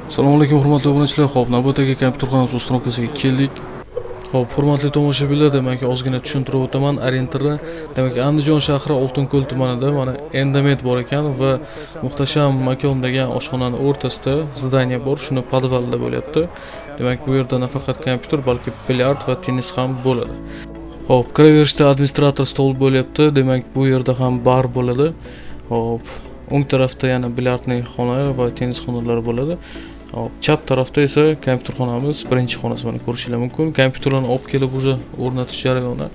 Assalomu alaykum hurmatli obunachilar. Xo'p, navbatdagi kompyuterxonamiz uстановкasiga keldik. Xo'p, hurmatli tomoshabinlar, demak ozgina tushuntirib o'taman. Orientirni, demak Andijon shahri Oltinko'l tumanida mana Endomet bor ekan va muhtasham makon degan oshxonaning o'rtasida zdaniya bor, shuni podvalda bo'lyapti. Demak, bu yerda nafaqat kompyuter, balki bilyard va tennis ham bo'ladi. Xo'p, kiraverishda administrator stol bo'lyapti. Demak, bu yerda ham bar bo'ladi. Xo'p, o'ng tarafda yana bilyardning xona va tennis xonalari bo'ladi. Hop, chap tarafda esa kompyuterxonamiz birinchi xonasi bilan ko'rishingiz mumkin. Kompyuterlarni olib kelib уже o'rnatish jarayoni.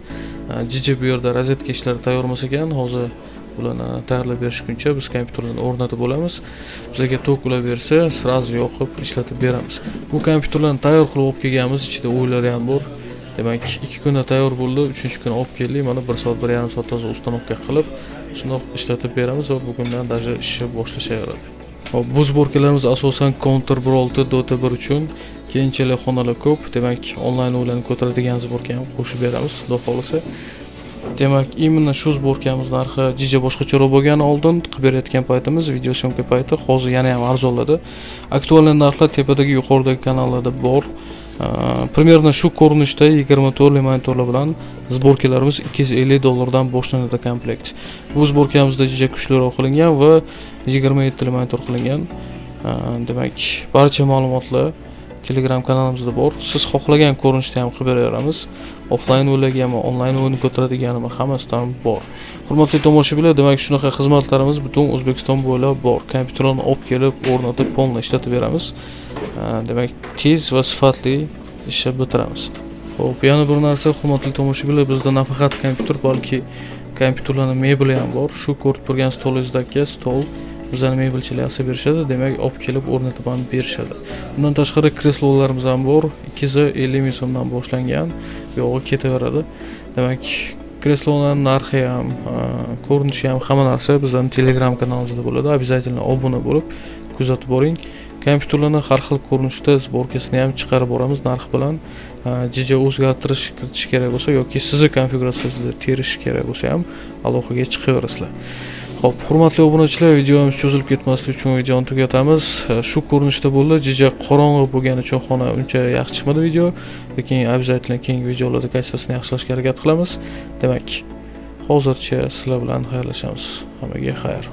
Jiji bu yerda rozetka ishlari tayyor emas ekan. Hozir ularni tayyorlab berishguncha biz kompyuterlarni o'rnatib olamiz. Bizga tok ulab bersa, sразу yoqib ishlatib beramiz. Bu kompyuterlarni tayyor qilib olib kelganmiz, ichida o'ylari ham bor. Demak, 2 kunda tayyor bo'ldi, 3-kuni olib keldik. Mana 1 soat, 1,5 soat hozir ustanovka qilib, shundoq ishlatib beramiz va bugundan даже ishni boshlashaveradi. Hop, bu zborkalarimiz asosan Counter 1.6, Dota 1 uchun, keyinchalik xonalar ko'p, demak onlayn o'yinlarni ko'taradigan zborka ham qo'shib beramiz, xudo xolisa. Demak, imенно shu zborkamiz narxi jija boshqacharoq bo'lgani oldin qilib berayotgan paytimiz, video syomka payti, hozir yana ham arzonladi. Aktual narxlar tepadagi yuqoridagi kanallarda bor. Примерно shu ko'rinishda 24 monitorlar bilan zborkalarimiz $250 dan boshlanadi komplekt. Bu zborkamizda juda kuchliroq qilingan va 27 monitor qilingan. Demak, barcha ma'lumotlar Telegram kanalimizda bor. Siz xohlagan ko'rinishda ham qilib beraveramiz. Offline o'yinlargami, onlayn o'yin ko'taradiganimi hammasidan bor. Hurmatli tomoshabinlar, demak shunaqa xizmatlarimiz butun O'zbekiston bo'ylab bor. Kompyuterni olib kelib, o'rnatib, polni ishlatib beramiz. Demak, tez va sifatli ishni bitiramiz. Xo'p, yana bir narsa, hurmatli tomoshabinlar, bizda nafaqat kompyuter, balki kompyuterlarning mebeli ham bor. Shu ko'rib turgan stolingizdagi stol bizlarning mebelchilar yasab berishadi, demak olib kelib o'rnatib ham berishadi. Bundan tashqari kreslolarimiz ham bor. 250 ming so'mdan boshlangan, yo'g'i ketaveradi. Demak, kreslolarning narxi ham, ko'rinishi ham hamma narsa bizning Telegram kanalimizda bo'ladi. Обязательно obuna bo'lib kuzatib boring. Kompyuterlarni har xil ko'rinishda zborkasini ham chiqarib boramiz narx bilan. Jija o'zgartirish kiritish kerak bo'lsa yoki sizni konfiguratsiyangizda terish kerak bo'lsa ham aloqaga chiqaverasizlar. Xo'p, hurmatli obunachilar, videomiz cho'zilib ketmasligi uchun videoni tugatamiz. Shu ko'rinishda bo'ldi. Jija qorong'i bo'lgani uchun xona uncha yaxshi chiqmadi video, lekin обязательно keyingi videolarda kачествосini yaxshilashga harakat qilamiz. Demak, hozircha sizlar bilan xayrlashamiz. Hammaga xayr.